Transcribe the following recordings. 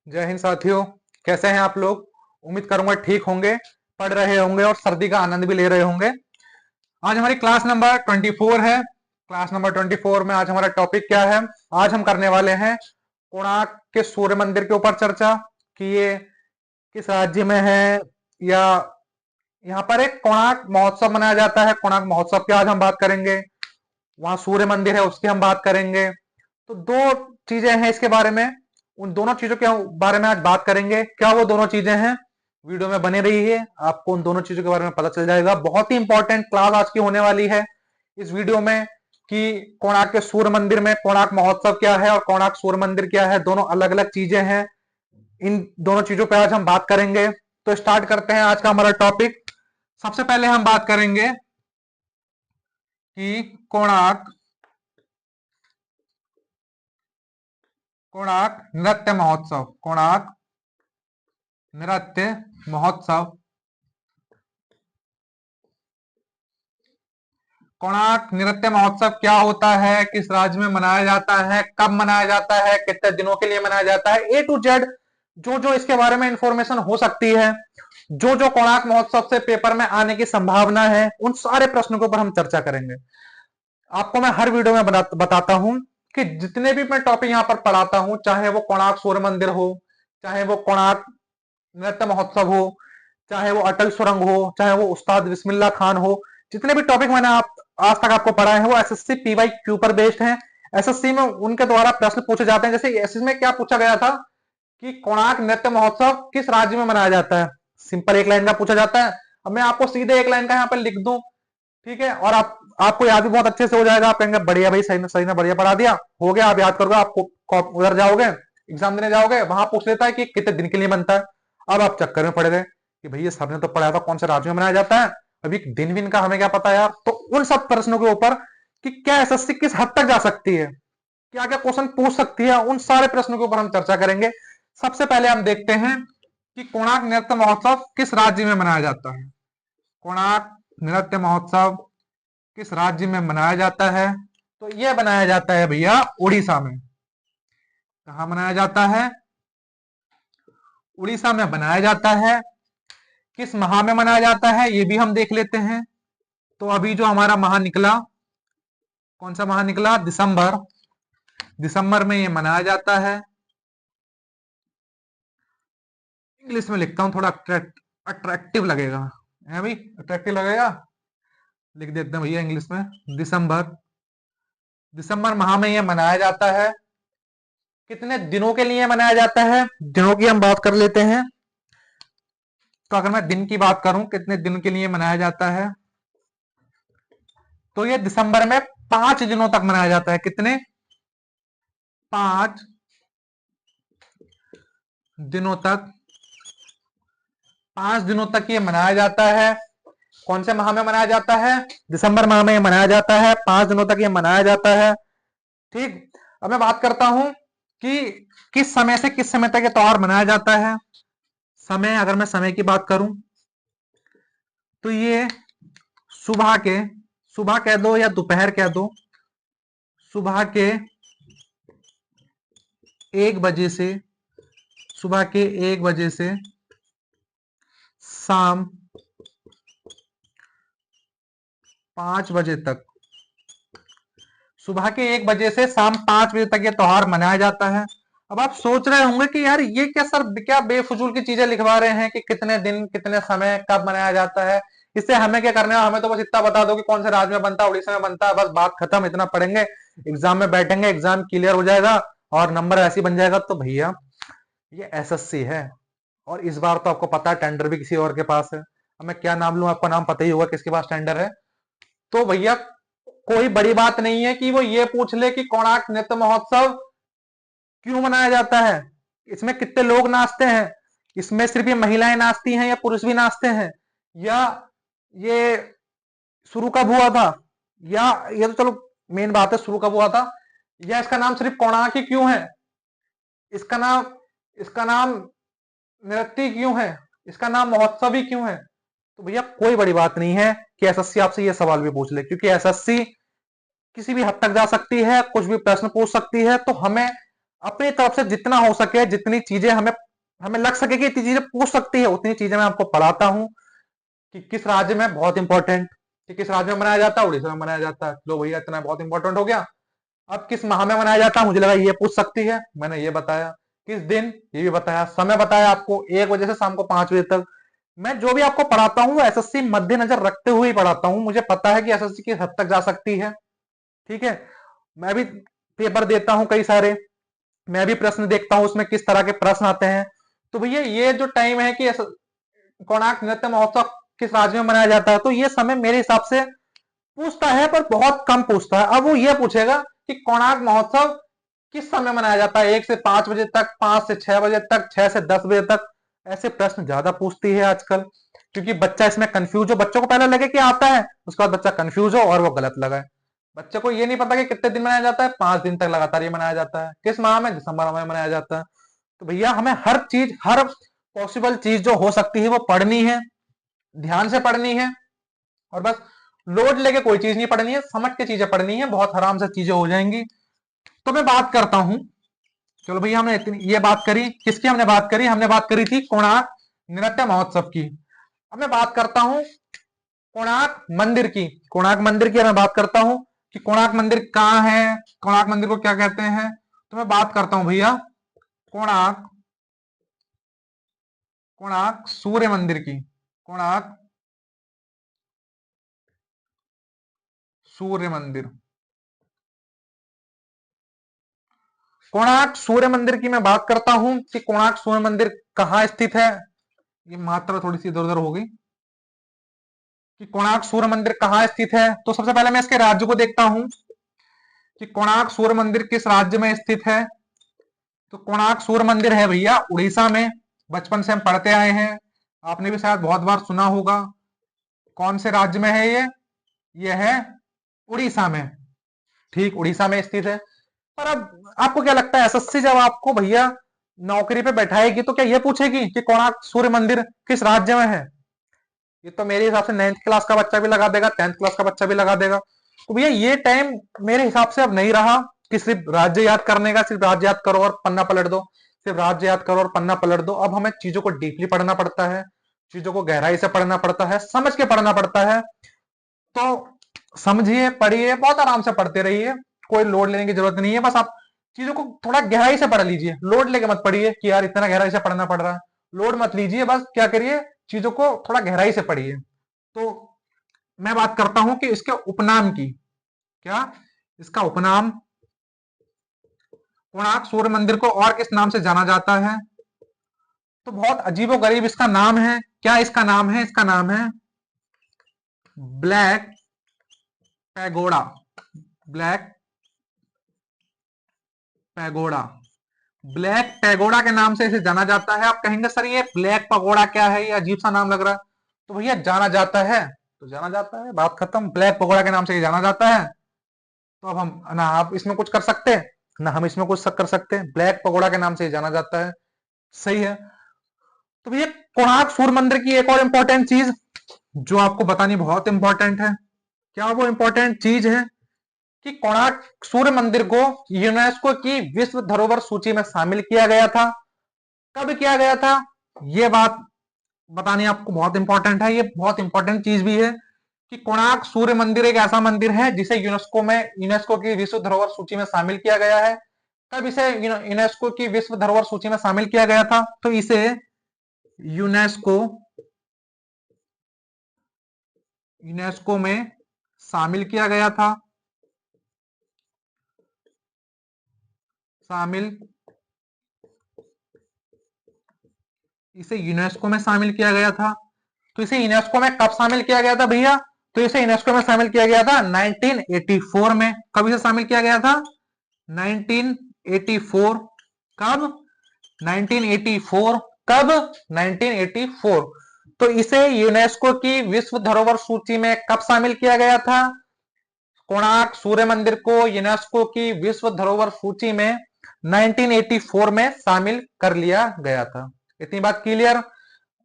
जय हिंद साथियों। कैसे हैं आप लोग? उम्मीद करूंगा ठीक होंगे, पढ़ रहे होंगे और सर्दी का आनंद भी ले रहे होंगे। आज हमारी क्लास नंबर 24 है। क्लास नंबर 24 में आज हमारा टॉपिक क्या है? आज हम करने वाले हैं कोणार्क के सूर्य मंदिर के ऊपर चर्चा कि ये किस राज्य में है, या यहाँ पर एक कोणार्क महोत्सव मनाया जाता है। कोणार्क महोत्सव की आज हम बात करेंगे। वहां सूर्य मंदिर है, उसकी हम बात करेंगे। तो दो चीजें हैं इसके बारे में, उन दोनों चीजों के बारे में आज बात करेंगे। क्या वो दोनों चीजें हैं? वीडियो में बने रहिए, आपको उन दोनों चीजों के बारे में पता चल जाएगा। बहुत ही इंपॉर्टेंट क्लास आज की होने वाली है इस वीडियो में कि कोणार्क के सूर्य मंदिर में कोणार्क महोत्सव क्या है और कोणार्क सूर्य मंदिर क्या है, दोनों अलग अलग चीजें हैं। इन दोनों चीजों पे आज हम बात करेंगे। तो स्टार्ट करते हैं आज का हमारा टॉपिक। सबसे पहले हम बात करेंगे कि कोणार्क कोणार्क नृत्य महोत्सव। कोणार्क नृत्य महोत्सव। कोणार्क नृत्य महोत्सव क्या होता है, किस राज्य में मनाया जाता है, कब मनाया जाता है, कितने दिनों के लिए मनाया जाता है, ए टू जेड जो जो इसके बारे में इंफॉर्मेशन हो सकती है, जो जो कोणार्क महोत्सव से पेपर में आने की संभावना है, उन सारे प्रश्नों के ऊपर हम चर्चा करेंगे। आपको मैं हर वीडियो में बताता हूं कि जितने भी मैं टॉपिक यहां पर पढ़ाता हूं, चाहे वो कोणार्क सूर्य मंदिर हो, चाहे वो कोणार्क नृत्य महोत्सव हो, चाहे वो अटल सुरंग हो, चाहे वो उस्ताद बिस्मिल्लाह खान हो, जितने भी टॉपिक मैंने आज तक आपको पढ़ाए हैं वो एसएससी पीवाई क्यू पर बेस्ड हैं। एसएससी में उनके द्वारा प्रश्न पूछे जाते हैं। जैसे एसएससी में क्या पूछा गया था कि कोणार्क नृत्य महोत्सव किस राज्य में मनाया जाता है? सिंपल एक लाइन का पूछा जाता है। अब मैं आपको सीधे एक लाइन का यहाँ पर लिख दूं, ठीक है, और आपको याद भी बहुत अच्छे से हो जाएगा। आप कहेंगे बढ़िया भाई, सही ने बढ़िया पढ़ा दिया, हो गया, आप याद करोगे, आपको उधर जाओगे, एग्जाम देने जाओगे, वहां पूछ लेता है कि कितने दिन के लिए बनता है। अब आप चक्कर में पड़ गए कि भैया सबने तो पढ़ा था कौन से राज्य में मनाया जाता है, अभी दिन विन का हमें क्या पता यार। तो उन सब प्रश्नों के ऊपर कि क्या एसएससी किस हद तक जा सकती है, क्या क्या क्वेश्चन पूछ सकती है, उन सारे प्रश्नों के ऊपर हम चर्चा करेंगे। सबसे पहले हम देखते हैं कि कोणार्क नृत्य महोत्सव किस राज्य में मनाया जाता है। कोणार्क नृत्य महोत्सव किस राज्य में मनाया जाता है? तो यह बनाया जाता है भैया उड़ीसा में। कहा मनाया जाता है? उड़ीसा में बनाया जाता है। किस माह में मनाया जाता है ये भी हम देख लेते हैं। तो अभी जो हमारा माह निकला, कौन सा माह निकला? दिसंबर। दिसंबर में ये मनाया जाता है। इंग्लिश में लिखता हूं, थोड़ा अट्रैक्टिव लगेगा, है भाई, अट्रैक्टिव लगेगा, लिख देते हैं भैया इंग्लिश में, दिसंबर। दिसंबर माह में यह मनाया जाता है। कितने दिनों के लिए मनाया जाता है? दिनों की हम बात कर लेते हैं। तो अगर मैं दिन की बात करूं कितने दिन के लिए मनाया जाता है, तो ये दिसंबर में 5 दिनों तक मनाया जाता है। कितने? 5 दिनों तक। 5 दिनों तक ये मनाया जाता है। कौन से माह में मनाया जाता है? दिसंबर माह में ये मनाया जाता है। 5 दिनों तक ये मनाया जाता है। ठीक। अब मैं बात करता हूं कि किस समय से किस समय तक ये त्योहार मनाया जाता है। समय, अगर मैं समय की बात करूं तो ये सुबह के, सुबह कह दो या दोपहर कह दो, सुबह के 1 बजे से, सुबह के 1 बजे से शाम 5 बजे तक, सुबह के 1 बजे से शाम 5 बजे तक ये त्योहार मनाया जाता है। अब आप सोच रहे होंगे कि यार ये क्या सर, क्या बेफजूल की चीजें लिखवा रहे हैं कि कितने दिन, कितने समय, कब मनाया जाता है, इससे हमें क्या करना है? हमें तो बस इतना बता दो कि कौन से राज्य में बनता है, उड़ीसा में बनता है, बस बात खत्म। इतना पढ़ेंगे, एग्जाम में बैठेंगे, एग्जाम क्लियर हो जाएगा और नंबर ऐसे बन जाएगा। तो भैया ये एसएससी है और इस बार तो आपको पता है टेंडर भी किसी और के पास है। अब मैं क्या नाम लूं, आपको नाम पता ही होगा किसके पास टेंडर है। तो भैया कोई बड़ी बात नहीं है कि वो ये पूछ ले कि कोणार्क नृत्य महोत्सव क्यों मनाया जाता है, इसमें कितने लोग नाचते हैं, इसमें सिर्फ ये महिलाएं नाचती हैं या पुरुष भी नाचते हैं, या ये शुरू कब हुआ था, या ये तो चलो मेन बात है शुरू कब हुआ था, या इसका नाम सिर्फ कोणार्क ही क्यों है, इसका नाम नृत्य क्यों है, इसका नाम महोत्सव ही क्यों है। तो भैया कोई बड़ी बात नहीं है कि एसएससी आपसे ये सवाल भी पूछ ले, क्योंकि एसएससी किसी भी हद तक जा सकती है, कुछ भी प्रश्न पूछ सकती है। तो हमें अपनी तरफ से जितना हो सके, जितनी चीजें हमें हमें लग सके कि इतनी चीजें पूछ सकती है, उतनी चीजें मैं आपको पढ़ाता हूं। कि किस राज्य में, बहुत इंपॉर्टेंट, कि किस राज्य में मनाया जाता है, उड़ीसा में मनाया जाता है। लो भैया, इतना बहुत इंपॉर्टेंट हो गया। अब किस माह में मनाया जाता है, मुझे लगा ये पूछ सकती है, मैंने ये बताया। किस दिन, ये भी बताया। समय बताया आपको, 1 बजे से शाम को 5 बजे तक। मैं जो भी आपको पढ़ाता हूँ वो एसएससी मद्देनजर रखते हुए ही पढ़ाता हूँ। मुझे पता है कि एसएससी किस हद तक जा सकती है। ठीक है, मैं भी पेपर देता हूं कई सारे, मैं भी प्रश्न देखता हूं उसमें किस तरह के प्रश्न आते हैं। तो भैया ये जो टाइम है कि कोणार्क नृत्य महोत्सव किस राज्य में मनाया जाता है, तो ये समय मेरे हिसाब से पूछता है पर बहुत कम पूछता है। अब वो ये पूछेगा कि कोणार्क महोत्सव किस समय मनाया जाता है, 1 से 5 बजे तक, 5 से 6 बजे तक, 6 से 10 बजे तक। ऐसे प्रश्न ज्यादा पूछती है आजकल, क्योंकि बच्चा इसमें कंफ्यूज हो। बच्चों को पहले लगे कि आता है, उसके बाद बच्चा कंफ्यूज हो और वो गलत लगाए। बच्चे को ये नहीं पता कि कितने दिन मनाया जाता है, 5 दिन तक लगातार ये मनाया जाता है। किस माह में, दिसंबर में मनाया जाता है। तो भैया हमें हर चीज, हर पॉसिबल चीज जो हो सकती है वो पढ़नी है, ध्यान से पढ़नी है। और बस लोड लेके कोई चीज नहीं पढ़नी है, समझ के चीजें पढ़नी है, बहुत आराम से चीजें हो जाएंगी। तो मैं बात करता हूं। चलो भैया, हमने इतनी ये बात करी, किसकी हमने बात करी, हमने बात करी थी कोणार्क नृत्य महोत्सव की। अब मैं बात करता हूं कोणार्क मंदिर की। कोणार्क मंदिर की मैं बात करता हूं कि कोणार्क मंदिर कहां है, कोणार्क मंदिर को क्या कहते हैं। तो मैं बात करता हूं भैया कोणार्क कोणार्क सूर्य मंदिर की। कोणार्क सूर्य मंदिर, कोणार्क सूर्य मंदिर की मैं बात करता हूं कि कोणार्क सूर्य मंदिर कहां स्थित है। ये मात्रा थोड़ी सी इधर उधर हो गई। कि कोणार्क सूर्य मंदिर कहां स्थित है, तो सबसे पहले मैं इसके राज्य को देखता हूं कि कोणार्क सूर्य मंदिर किस राज्य में स्थित है। तो कोणार्क सूर्य मंदिर है भैया उड़ीसा में। बचपन से हम पढ़ते आए हैं, आपने भी शायद बहुत बार सुना होगा। कौन से राज्य में है ये है उड़ीसा में। ठीक, उड़ीसा में स्थित है। पर अब आपको क्या लगता है, एसएससी जब आपको भैया नौकरी पे बैठाएगी तो क्या ये पूछेगी कि कोणार्क सूर्य मंदिर किस राज्य में है। ये तो मेरे हिसाब से 9th क्लास का बच्चा भी लगा देगा, 10th क्लास का बच्चा भी लगा देगा। तो भैया ये टाइम मेरे हिसाब से अब नहीं रहा कि सिर्फ राज्य याद करने का, सिर्फ राज्य याद करो और पन्ना पलट दो, सिर्फ राज्य याद करो और पन्ना पलट दो। अब हमें चीजों को डीपली पढ़ना पड़ता है, चीजों को गहराई से पढ़ना पड़ता है, समझ के पढ़ना पड़ता है। तो समझिए, पढ़िए, बहुत आराम से पढ़ते रहिए, कोई लोड लेने की जरूरत नहीं है। बस आप चीजों को थोड़ा गहराई से पढ़ लीजिए, लोड लेके मत पढ़िए कि यार इतना गहराई से पढ़ना पड़ रहा है। लोड मत लीजिए, बस क्या करिए, चीजों को थोड़ा गहराई से पढ़िए। तो मैं बात करता हूं कि इसके उपनाम की। क्या इसका उपनाम, कोणार्क सूर्य मंदिर को और किस नाम से जाना जाता है। तो बहुत अजीबो गरीब इसका नाम है। क्या इसका नाम है, इसका नाम है black pagoda. Black pagoda, black pagoda के नाम से इसे जाना जाता है। आप कहेंगे सर ये ब्लैक पैगोडा क्या है, ये अजीब सा नाम लग रहा है। तो भैया जाना जाता है तो जाना जाता है, बात खत्म। ब्लैक पैगोडा के नाम से ये जाना जाता है। तो अब हम ना आप इसमें कुछ कर सकते हैं, ना हम इसमें कुछ कर सकते हैं। ब्लैक पैगोडा के नाम से ये जाना जाता है, सही है। तो भैया कोणार्क सूर्य मंदिर की एक और इंपॉर्टेंट चीज जो आपको बतानी बहुत इंपॉर्टेंट है। क्या वो इंपॉर्टेंट चीज है कि कोणार्क सूर्य मंदिर को यूनेस्को की विश्व धरोहर सूची में शामिल किया गया था। कब किया गया था, ये बात बतानी आपको बहुत इंपॉर्टेंट है। ये बहुत इंपॉर्टेंट चीज भी है कि कोणार्क सूर्य मंदिर एक ऐसा मंदिर है जिसे यूनेस्को की विश्व धरोहर सूची में शामिल किया गया है। कब इसे यूनेस्को की विश्व धरोहर सूची में शामिल किया गया था, तो इसे यूनेस्को यूनेस्को में शामिल किया गया था। शामिल, इसे यूनेस्को में शामिल किया गया था। तो इसे यूनेस्को में कब शामिल किया गया था भैया, तो इसे यूनेस्को में शामिल किया गया था 1984 में। कब इसे शामिल किया गया था, 1984। कब, 1984। कब, 1984। तो इसे यूनेस्को की विश्व धरोहर सूची में कब शामिल किया गया था, कोणार्क सूर्य मंदिर को यूनेस्को की विश्व धरोहर सूची में 1984 में शामिल कर लिया गया था। इतनी बात क्लियर।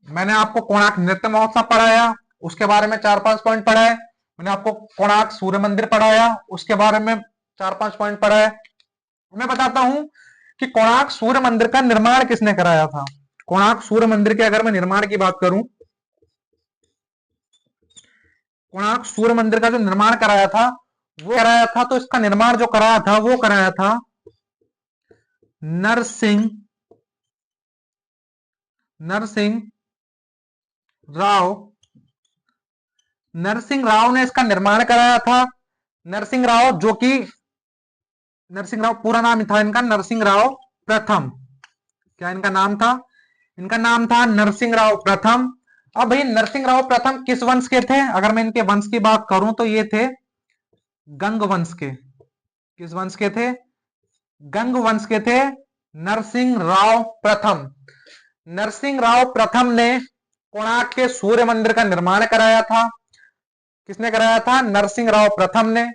मैंने आपको कोणार्क नृत्य महोत्सव पढ़ाया, उसके बारे में 4-5 पॉइंट पढ़ाए। मैंने आपको कोणार्क सूर्य मंदिर पढ़ाया, उसके बारे में 4-5 पॉइंट पढ़ाए। मैं बताता हूं कि कोणार्क सूर्य मंदिर का निर्माण किसने कराया था। कोणार्क सूर्य मंदिर के अगर मैं निर्माण की बात करूं, कोणार्क सूर्य मंदिर का जो निर्माण कराया था तो इसका निर्माण जो कराया था वो कराया था नरसिंह राव। नरसिंह राव ने इसका निर्माण कराया था। नरसिंह राव जो कि नरसिंह राव पूरा नाम था इनका नरसिंह राव प्रथम। क्या इनका नाम था? इनका नाम था नरसिंह राव प्रथम। अब भाई नरसिंह राव प्रथम किस वंश के थे? अगर मैं इनके वंश की बात करूं तो ये थे गंग वंश के। किस वंश के थे? गंग वंश के थे नरसिंह राव प्रथम। नरसिंह राव प्रथम ने कोणार्क के सूर्य मंदिर का निर्माण कराया था। किसने कराया था? नरसिंह राव प्रथम ने।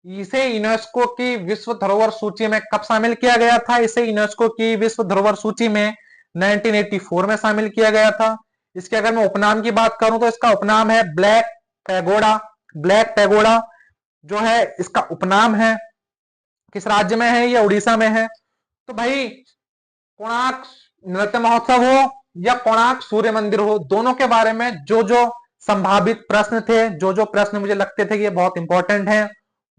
इसे यूनेस्को की विश्व धरोहर सूची में कब शामिल किया गया था? इसे यूनेस्को की विश्व धरोहर सूची में 1984 में शामिल किया गया था। इसके अगर मैं उपनाम की बात करूं तो इसका उपनाम है ब्लैक पैगोडा। ब्लैक पैगोडा जो है इसका उपनाम है। किस राज्य में है? ये उड़ीसा में है। तो भाई कोणार्क नृत्य महोत्सव हो या कोणार्क सूर्य मंदिर हो, दोनों के बारे में जो जो संभावित प्रश्न थे, जो जो प्रश्न मुझे लगते थे कि ये बहुत इंपॉर्टेंट है,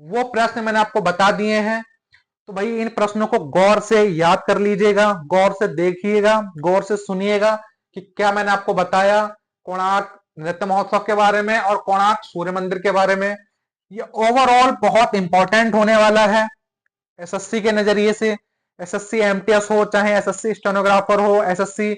वो प्रश्न मैंने आपको बता दिए हैं। तो भाई इन प्रश्नों को गौर से याद कर लीजिएगा, गौर से देखिएगा, गौर से सुनिएगा कि क्या मैंने आपको बताया कोणार्क नृत्य महोत्सव के बारे में और कोणार्क सूर्य मंदिर के बारे में। ये ओवरऑल बहुत इंपॉर्टेंट होने वाला है एसएससी के नजरिए से। एसएससी एमटीएस हो, चाहे एसएससी स्टेनोग्राफर हो, एसएससी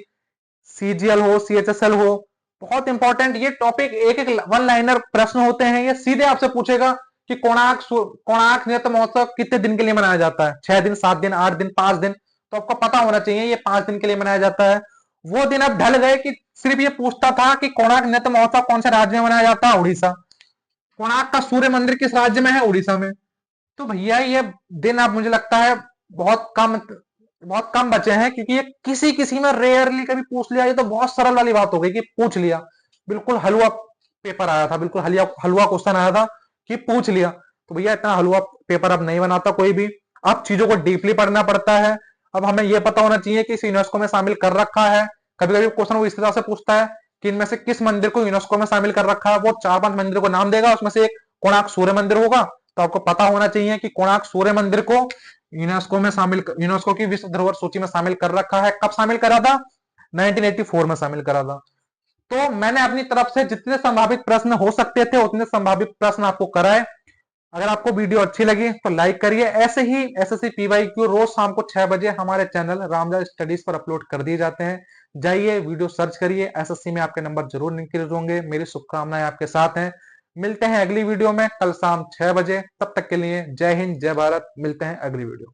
सीजीएल हो, सीएचएसएल हो, बहुत इंपॉर्टेंट ये टॉपिक। एक एक वन लाइनर प्रश्न होते हैं। ये सीधे आपसे पूछेगा कि कोणार्क नृत्य महोत्सव कितने दिन के लिए मनाया जाता है? 6 दिन, 7 दिन, 8 दिन, 5 दिन? तो आपको पता होना चाहिए ये 5 दिन के लिए मनाया जाता है। वो दिन अब ढल गए कि सिर्फ ये पूछता था कि कोणार्क नृत्य महोत्सव कौन से राज्य में मनाया जाता है? उड़ीसा। कोणार्क का सूर्य मंदिर किस राज्य में है? उड़ीसा में। तो भैया ये दिन अब मुझे लगता है बहुत कम बचे हैं, क्योंकि ये किसी किसी में रेयरली कभी पूछ लिया। ये तो बहुत सरल वाली बात हो गई कि पूछ लिया, बिल्कुल हलवा पेपर आया था, बिल्कुल हलवा क्वेश्चन आया था कि पूछ लिया। तो भैया इतना हलवा पेपर अब नहीं बनाता कोई भी। अब चीजों को डीपली पढ़ना पड़ता है। अब हमें यह पता होना चाहिए कि इस यूनेस्को में शामिल कर रखा है। कभी कभी क्वेश्चन वो इस तरह से पूछता है कि इनमें से किस मंदिर को यूनेस्को में शामिल कर रखा है। वो 4-5 मंदिरों को नाम देगा, उसमें से एक कोणार्क सूर्य मंदिर होगा। तो आपको पता होना चाहिए कि कोणार्क सूर्य मंदिर को यूनेस्को की विश्व धरोहर सूची में शामिल कर रखा है। कब शामिल करा था? 1984 में शामिल करा था। तो मैंने अपनी तरफ से जितने संभावित प्रश्न हो सकते थे उतने संभावित प्रश्न आपको कराए। अगर आपको वीडियो अच्छी लगी तो लाइक करिए। ऐसे ही एसएससी पीवाईक्यू रोज शाम को 6 बजे हमारे चैनल रामराज स्टडीज पर अपलोड कर दिए जाते हैं। जाइए वीडियो सर्च करिए, एसएससी में आपके नंबर जरूर इंक्रीज होंगे। मेरी शुभकामनाएं आपके साथ हैं। मिलते हैं अगली वीडियो में कल शाम 6 बजे। तब तक के लिए जय हिंद, जय भारत। मिलते हैं अगली वीडियो।